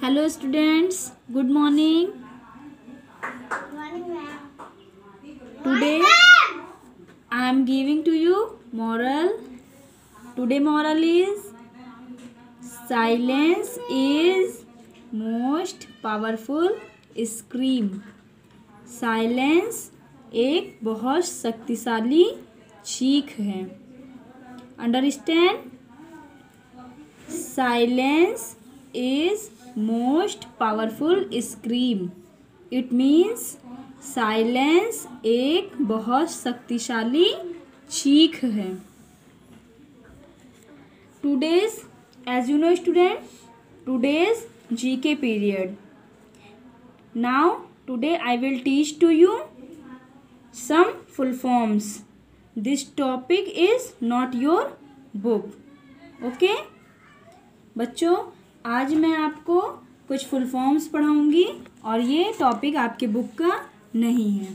Hello students, good morning. Today I am giving to you moral. Today moral is silence is most powerful scream. Silence एक बहुत शक्तिशाली चीख है. Understand? Silence is most powerful scream. It means silence एक बहुत शक्तिशाली चीख है. Today's, as you know student, today's GK period. Now today I will teach to you some full forms. This topic is not your book. Okay? बच्चों, आज मैं आपको कुछ फुल फॉर्म्स पढ़ाऊंगी और ये टॉपिक आपके बुक का नहीं है.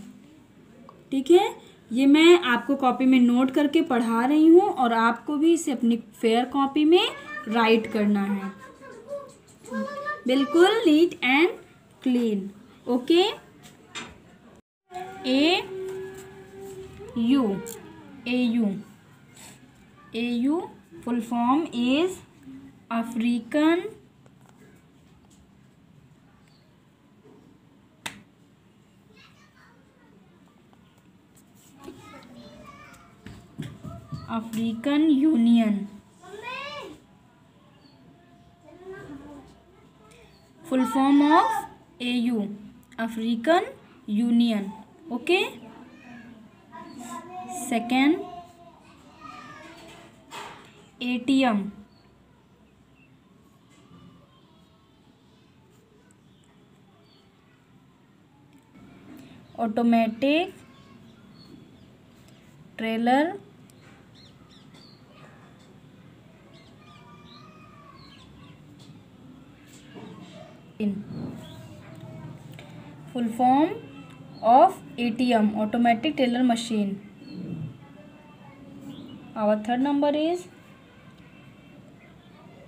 ठीक है, ये मैं आपको कॉपी में नोट करके पढ़ा रही हूँ और आपको भी इसे अपनी फेयर कॉपी में राइट करना है. बिल्कुल neat and clean. Okay. AU full form is African Union. Full form of AU, African Union. Okay. Second, ATM, Automatic Teller Machine. Full form of ATM, Automatic Teller Machine. Our third number is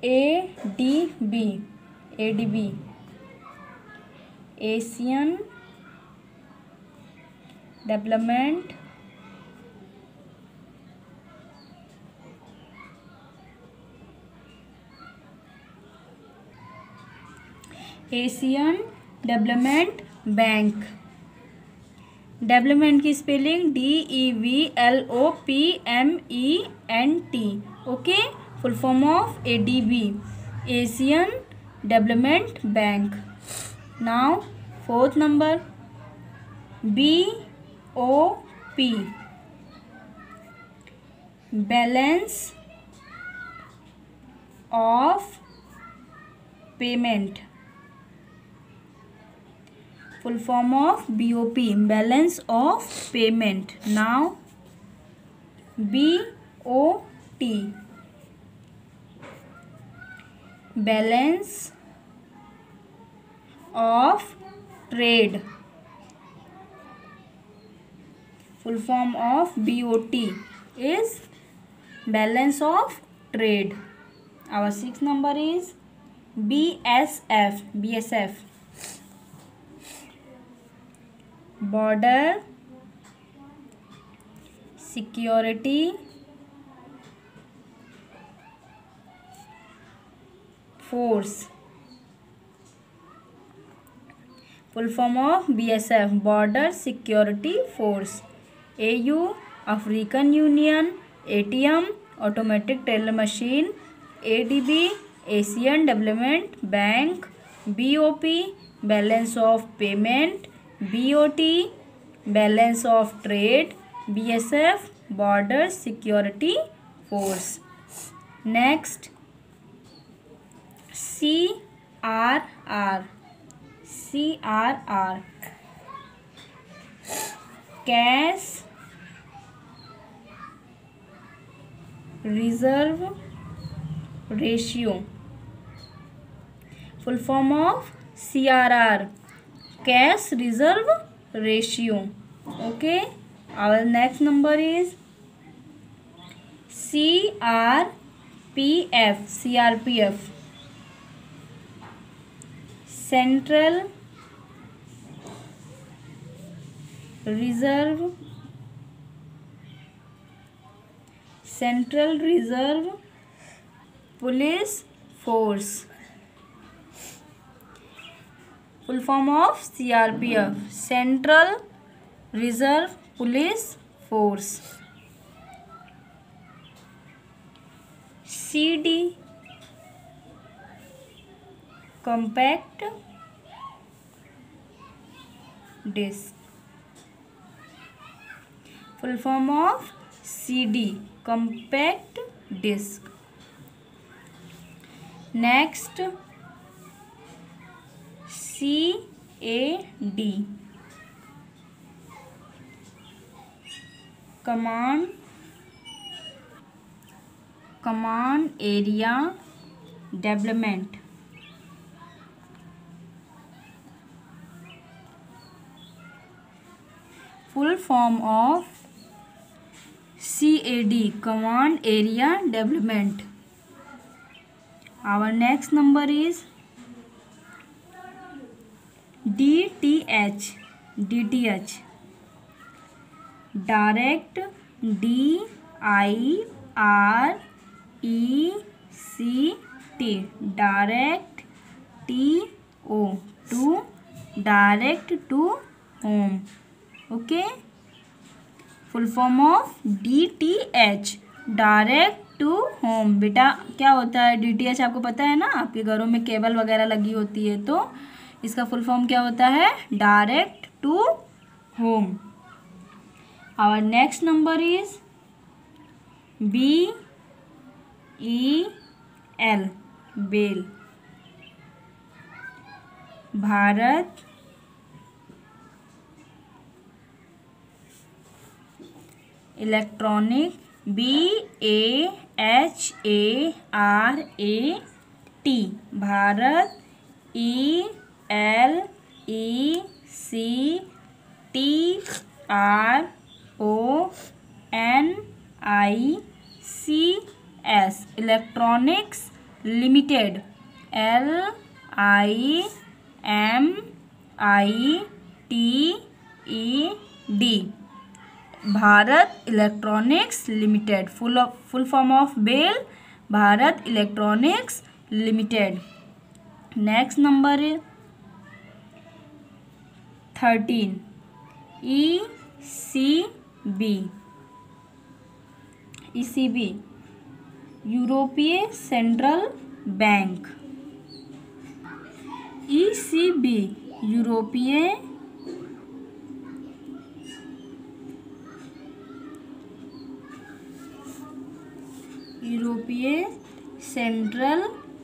ADB, Asian Development bank. Development की spelling DEVLOPMENT. Okay. Full form of ADB, Asian development bank. Now fourth number, BOP, balance of payment. Full form of BOP, balance of payment. Now BOT, balance of trade. Full form of BOT is balance of trade. Our sixth number is BSF, Border Security Force. Full form of BSF, Border Security Force. AU, African Union. ATM, Automatic Teller Machine. ADB, Asian Development Bank. BOP, balance of payment. BOT, balance of trade. BSF, Border Security Force. Next, CRR, Cash Reserve Ratio. Full form of CRR, Cash Reserve Ratio. Okay. Our next number is CRPF, central reserve police force, full form of CRPF, central reserve police force. CD compact disc, full form of CD compact disc. Next CAD command area development, full form of CAD command area development. Our next number is DTH, direct, DIRECT, direct, to direct to home, okay, full form of DTH, direct to home. बेटा क्या होता है DTH आपको पता है ना, आपके घरों में केबल वगैरह लगी होती है, तो इसका फुल फॉर्म क्या होता है, direct to home. Our next number is BEL, BEL, Bharat electronic, BAHARAT, Bharat ELECTRONICS, electronics limited, LIMITED, Bharat electronics limited, full form of BEL, Bharat electronics limited. Next number 13 ECB, यूरोपीय सेंट्रल बैंक, ECB यूरोपीय सेंट्रल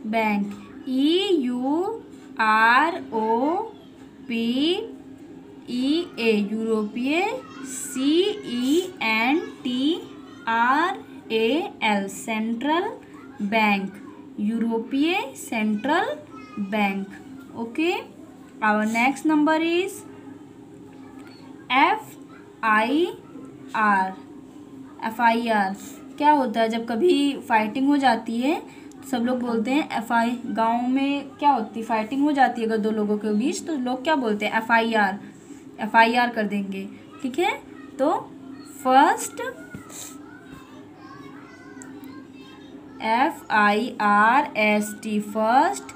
बैंक, EUROPEA, यूरोपीय, CENTRAL, central bank, यूरोपीय central bank, okay. Our next number is FIR, क्या होता है, जब कभी fighting हो जाती है तो सब लोग बोलते हैं गांव में क्या होती है, फाइटिंग हो जाती है अगर दो लोगों के बीच, तो लोग क्या बोलते हैं, FIR कर देंगे, ठीक है। तो first FIRST, first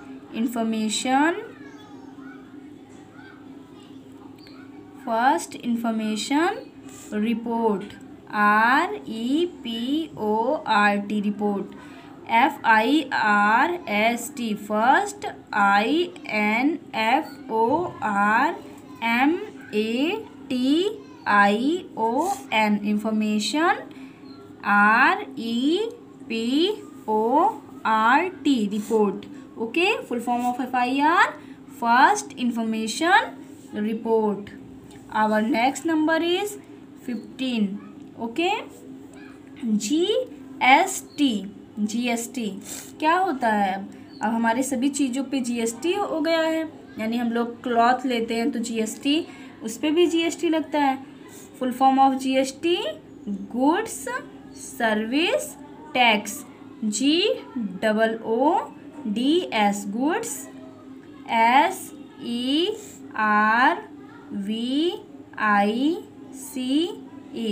information report, REPORT, report. FIRST, first INFORMATION, information, REPORT, report, okay. Full form of FIR, first information report. Our next number is 15, okay. GST क्या होता है, अब हमारे सभी चीज़ों पे GST हो गया है, यानी हम लोग क्लॉथ लेते हैं तो GST, उस पर भी GST लगता है। Full form of GST, goods service tax, GOODS, goods,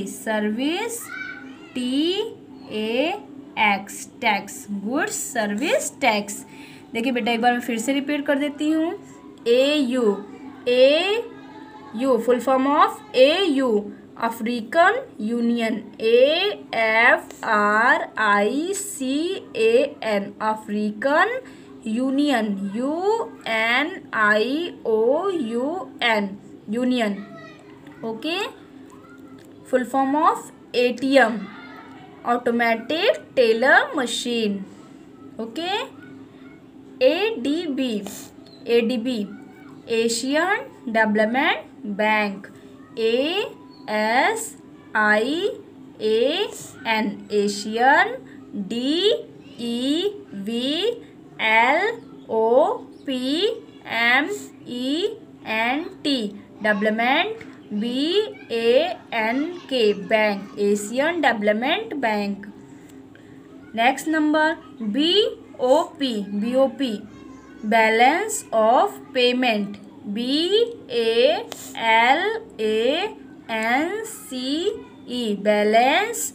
service, TAX tax, goods service tax. देखिए बेटा एक बार मैं फिर से रिपीट कर देती हूँ। AU full form of AU African union, AFRICAN African union, UNIOUN union. Okay, full form of ATM automatic teller machine. Okay, ADB Asian development bank, ASIAN Asian, DEVLOPMENT development, BANK bank, Asian development bank. Next number BOP balance of payment, BALANCE balance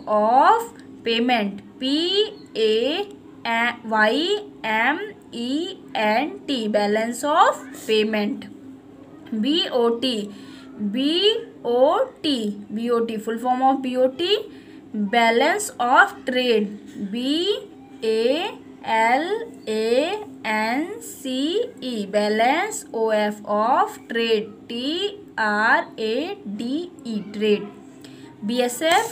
of payment, PAYMENT balance of payment. BOT full form of BOT balance of trade, BALANCE balance of trade, TRADE trade. BSF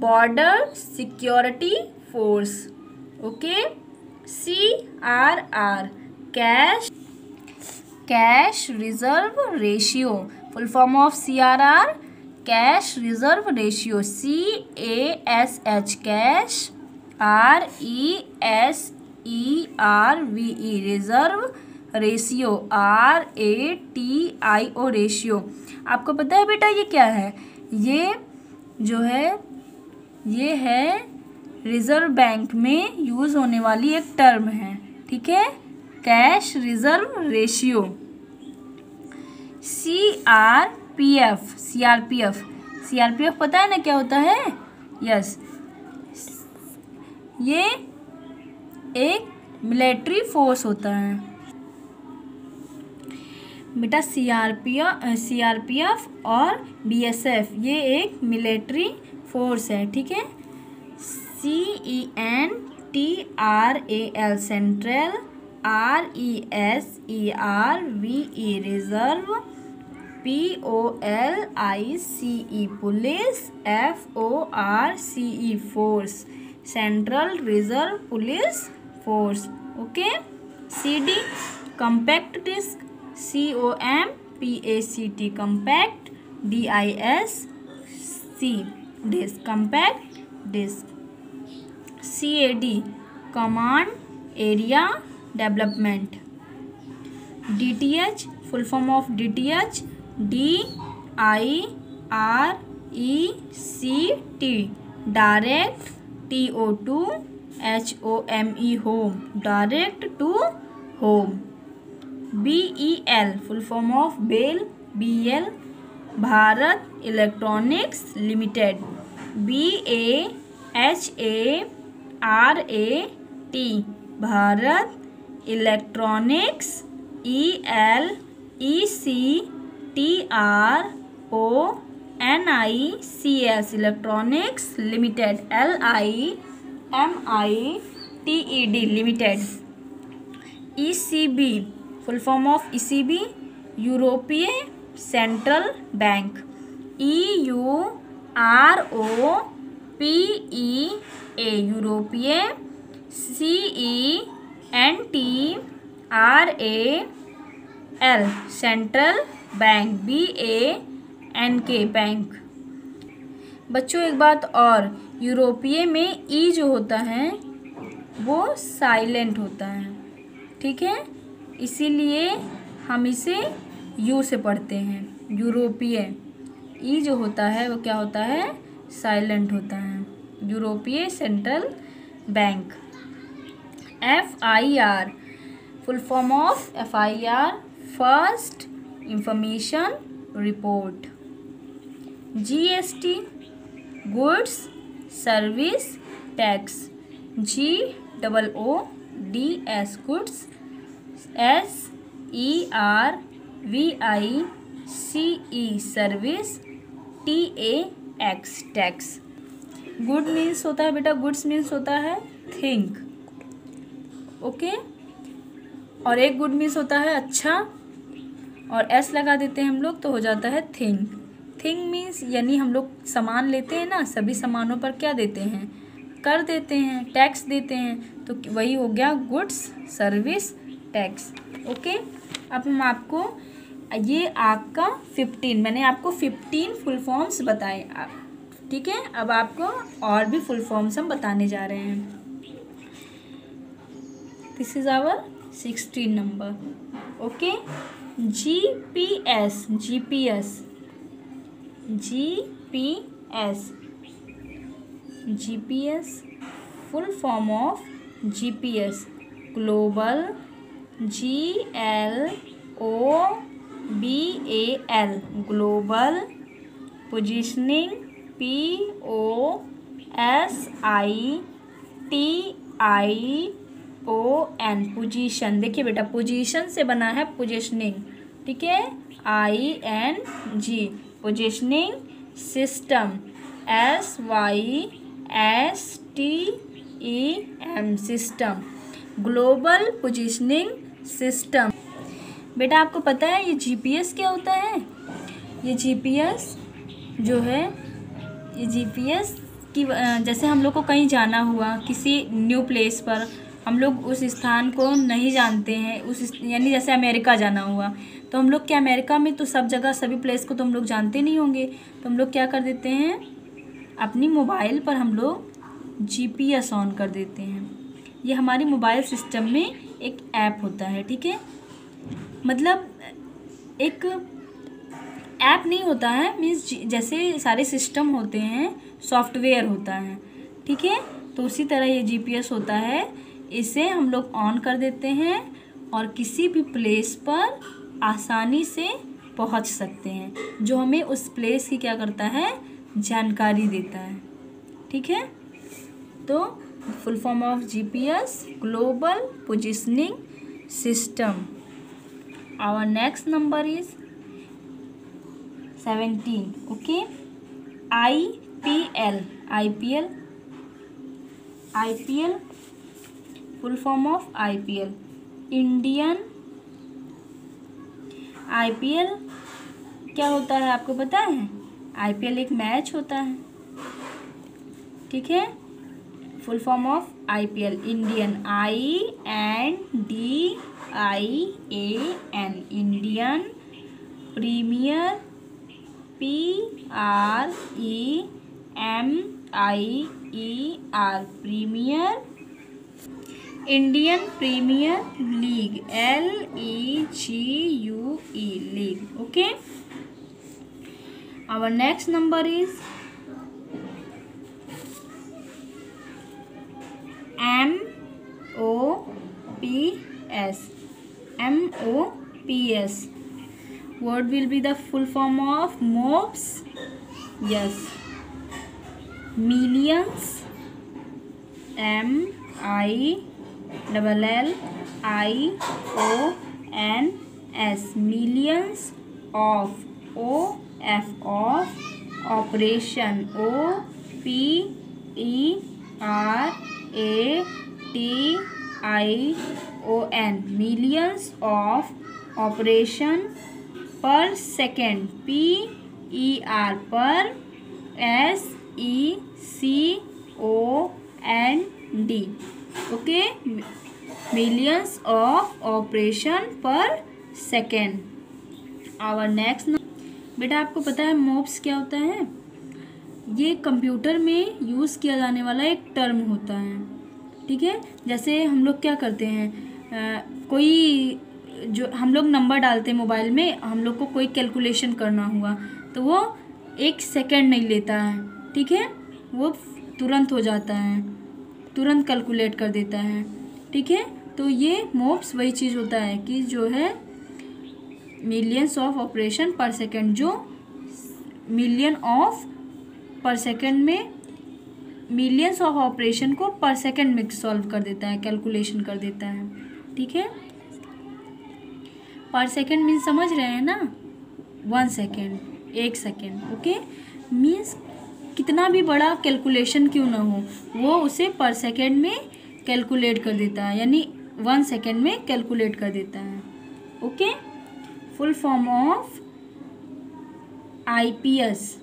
border security force. Okay, CRR cash reserve ratio, full form of CRR cash reserve ratio, CASH cash, RESERVE reserve ratio, RATIO ratio. आपको पता है बेटा ये क्या है? ये जो है ये है रिजर्व बैंक में यूज होने वाली एक टर्म है, ठीक है, कैश रिजर्व रेशियो। CRPF पता है ना क्या होता है? यस, ये एक मिलिट्री फोर्स होता है बेटा। CRPF और BSF ये एक मिलिट्री फोर्स है, ठीक है। CENTRAL central, RESERVE reserve, POLICE police, FORCE force central reserve police force. Okay, CD compact disc, COMPACT compact, DISC disc compact disc. CAD command area development. DTH full form of DTH DIRECT direct, TO2 HOME home direct to home. BEL full form of BEL Bharat electronics limited, BAHARAT Bharat electronics, ELECTRONICS electronics limited, LIMITED limited. ECB full form of ECB यूरोपीय central bank, EUROPEA यूरोपीय, CENTRAL central bank, BANK bank. बच्चों एक बात और, यूरोपीय में ई जो होता है वो साइलेंट होता है, ठीक है, इसीलिए हम इसे यू से पढ़ते हैं। यूरोपीय ई जो होता है वो क्या होता है? साइलेंट होता है। यूरोपीय central bank. FIR full form of FIR, first information report. GST, goods service tax. GOODS, goods. SERVICE, service. TAX, tax. Good means होता है बेटा, गुड्स मीन्स होता है थिंक, ओके। और एक गुड मीन्स होता है अच्छा, और एस लगा देते हैं हम लोग तो हो जाता है थिंग। थिंग मीन्स यानी हम लोग सामान लेते हैं ना, सभी सामानों पर क्या देते हैं, कर देते हैं, टैक्स देते हैं, तो वही हो गया गुड्स सर्विस टैक्स, ओके। अब हम आपको ये आपका 15, मैंने आपको 15 फुल फॉर्म्स बताए, ठीक है। अब आपको और भी फुल फॉर्म्स हम बताने जा रहे हैं। This is our 16 number, okay. GPS, GPS, GPS, GPS, full form of GPS, global, GLOBAL, global, positioning, POSITION, position. देखिए बेटा, पोजीशन से बना है पोजीशनिंग, ठीक है, ING, positioning system, SYSTEM, system, global positioning system. बेटा आपको पता है ये GPS क्या होता है? ये GPS जो है, ये GPS की जैसे हम लोग को कहीं जाना हुआ, किसी न्यू प्लेस पर, हम लोग उस स्थान को नहीं जानते हैं, उस यानी जैसे अमेरिका जाना हुआ, तो हम लोग क्या, अमेरिका में तो सब जगह सभी प्लेस को तो हम लोग जानते नहीं होंगे, तो हम लोग क्या कर देते हैं, अपनी मोबाइल पर हम लोग GPS ऑन कर देते हैं। ये हमारी मोबाइल सिस्टम में एक ऐप होता है, ठीक है, मतलब एक ऐप नहीं होता है, मीन्स जैसे सारे सिस्टम होते हैं सॉफ्टवेयर होता है, ठीक है, तो उसी तरह ये GPS होता है। इसे हम लोग ऑन कर देते हैं और किसी भी प्लेस पर आसानी से पहुंच सकते हैं, जो हमें उस प्लेस की क्या करता है, जानकारी देता है, ठीक है। तो full form of GPS, global positioning system. Our next number is 17, okay. IPL, full form of IPL, Indian. IPL क्या होता है आपको पता है? IPL एक मैच होता है, ठीक है। Full form of IPL, Indian, INDIAN, Indian premier, PREMIER, premier, Indian premier league, LEGUE, league, okay. Our next number is MOPS. What will be the full form of MOPS? Yes, millions, MILLIONS, millions of, OF, of, operation, OPERATION, millions of operation per second, PER, per SECOND, okay, millions of operation per second. Our next, बेटा आपको पता है मोप्स क्या होता है? ये computer में use किया जाने वाला एक टर्म होता है, ठीक है। जैसे हम लोग क्या करते हैं, कोई जो हम लोग नंबर डालते हैं मोबाइल में, हम लोग को कोई कैलकुलेशन करना हुआ तो वो 1 सेकेंड नहीं लेता है, ठीक है, वो तुरंत हो जाता है, तुरंत कैलकुलेट कर देता है, ठीक है। तो ये मोप्स वही चीज़ होता है कि जो है मिलियंस ऑफ ऑपरेशन पर सेकेंड, जो मिलियन ऑफ पर सेकेंड में मिलियंस ऑफ ऑपरेशन को पर सेकेंड में सॉल्व कर देता है, कैलकुलेशन कर देता है। ठीक है, पर सेकेंड मीन्स समझ रहे हैं ना, 1 सेकेंड, 1 सेकेंड। ओके, मीन्स कितना भी बड़ा कैलकुलेशन क्यों ना हो वो उसे पर सेकेंड में कैलकुलेट कर देता है, यानी 1 सेकेंड में कैलकुलेट कर देता है। Okay, full form of IPS.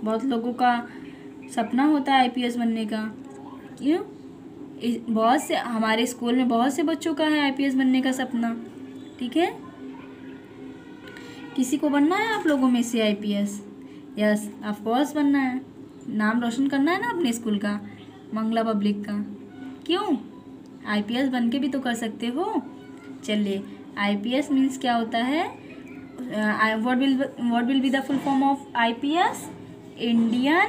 बहुत लोगों का सपना होता है आईपीएस बनने का। क्यों? बहुत से हमारे स्कूल में बहुत से बच्चों का है आईपीएस बनने का सपना। ठीक है, किसी को बनना है आप लोगों में से आईपीएस? यस, ऑफ कोर्स बनना है, नाम रोशन करना है ना अपने स्कूल का, मंगला पब्लिक का। क्यों? आईपीएस बन के भी तो कर सकते हो। चलिए, आईपीएस मीन्स क्या होता है? What will be the full form of IPS? Indian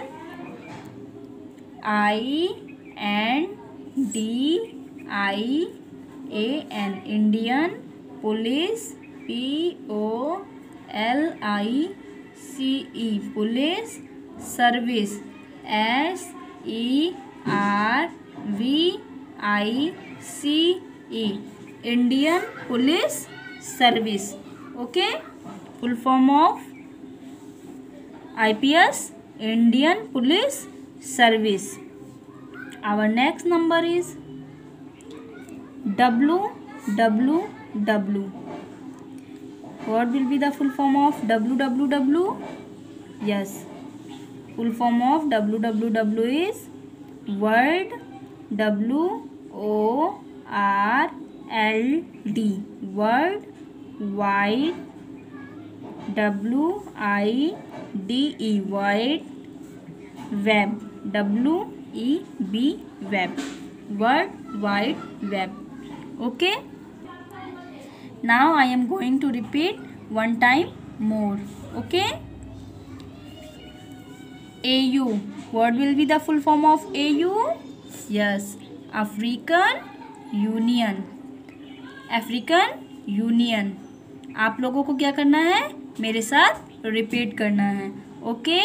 INDIAN, Indian police, POLICE, police service, SERVICE, Indian police service. Okay, full form of IPS, Indian police service. Our next number is WWW. What will be the full form of WWW? Yes, full form of WWW is World, WORLD, World Wide, WIDE, Wide Web, WEB, Web, World Wide Web. Okay, now I am going to repeat one time more. Okay, AU. What will be the full form of AU? Yes, African Union, African Union. आप लोगों को क्या करना है? मेरे साथ repeat करना है। Okay,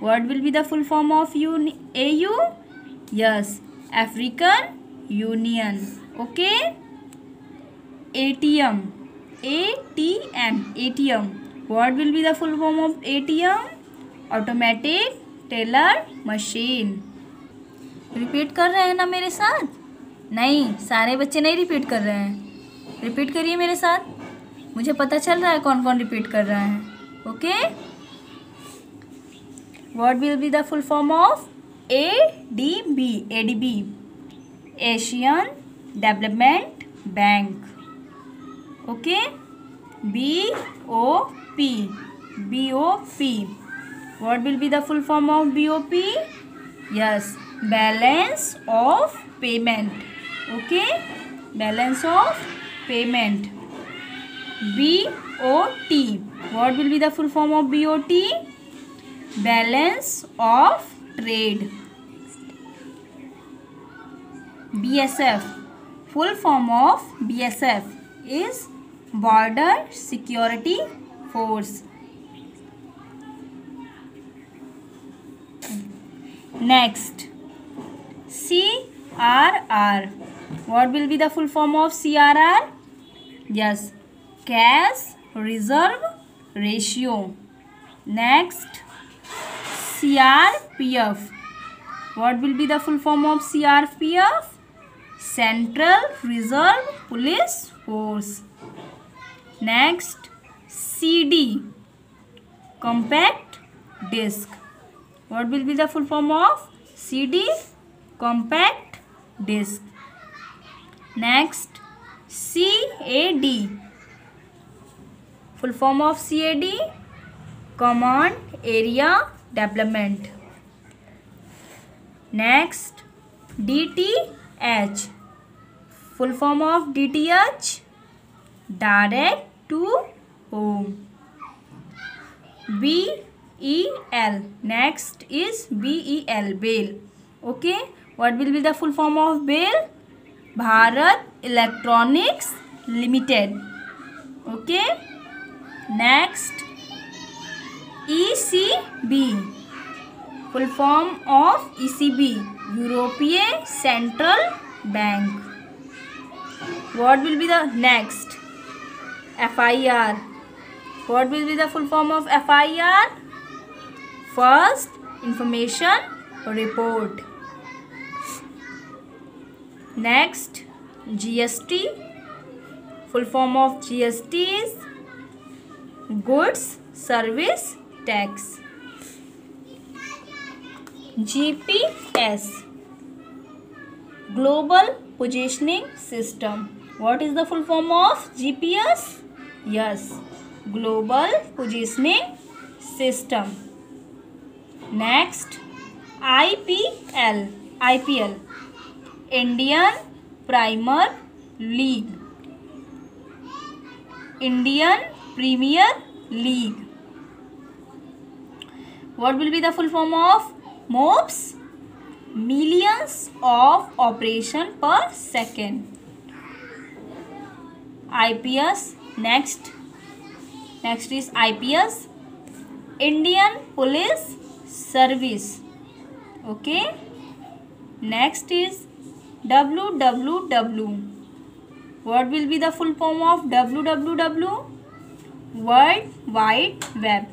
what will be the full form of AU? Yes, African Union. Okay, ATM, ATM. What will be the full form of ATM? Automatic Teller Machine. Repeat कर रहे हैं ना मेरे साथ? नहीं, सारे बच्चे नहीं रिपीट कर रहे हैं। रिपीट करिए मेरे साथ, मुझे पता चल रहा है कौन कौन रिपीट कर रहा है। Okay, what will be the full form of ADB? ADB, Asian Development Bank. Okay, BOP, BOP. What will be the full form of BOP? Yes, Balance of Payment. Okay, Balance of Payment. BOT. What will be the full form of BOT? Balance of Trade. BSF. Full form of BSF is Border Security Force. Next, CRR. What will be the full form of CRR? Yes, Cash Reserve Ratio. Next, CRPF. What will be the full form of CRPF? Central Reserve Police Force. Next, CD, Compact Disc. What will be the full form of CD? Compact Disc. Next, CAD. Full form of CAD? Command Area Development. Next, DTH. Full form of DTH? Direct to Home. BEL. Next is BEL, Bail. Okay, what will be the full form of Bail? Bharat Electronics Limited. Okay. Next, ECB. Full form of ECB, European Central Bank. What will be the next? FIR. What will be the full form of FIR? First Information Report. Next, GST. Full form of GST is Goods Service Tax. GPS, Global Positioning System. What is the full form of GPS? Yes, Global Positioning System. Next, IPL. IPL, Indian Premier League. Indian Premier League. What will be the full form of MOPS? Millions of operation per second. IPS. Next is IPS, Indian Police Service. Okay. Next is WWW. What will be the full form of WWW? World Wide Web.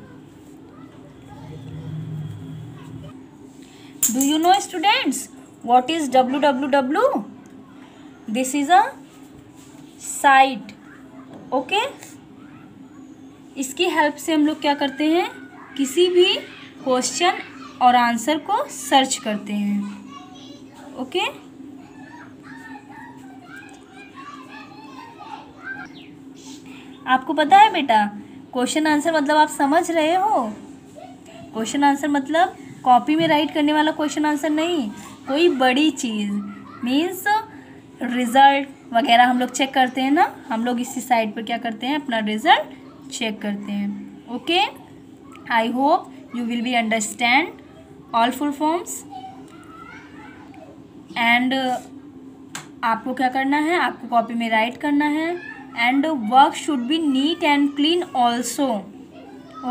Do you know, students, what is WWW? This is a site. Okay इसकी help से हम लोग क्या करते हैं, किसी भी question और आंसर को सर्च करते हैं. ओके आपको पता है बेटा, क्वेश्चन आंसर मतलब आप समझ रहे हो. क्वेश्चन आंसर मतलब कॉपी में राइट करने वाला क्वेश्चन आंसर नहीं, कोई बड़ी चीज़ मीन्स रिज़ल्ट वगैरह हम लोग चेक करते हैं ना, हम लोग इसी साइट पर क्या करते हैं, अपना रिज़ल्ट चेक करते हैं. Okay I hope you will be understand all full forms. And आपको क्या करना है, आपको कॉपी में राइट करना है. And work should be neat and clean also.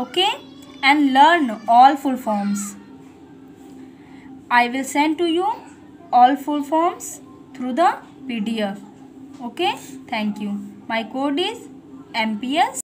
Okay and learn all full forms. I will send to you all full forms through the PDF. Okay, thank you. My code is MPS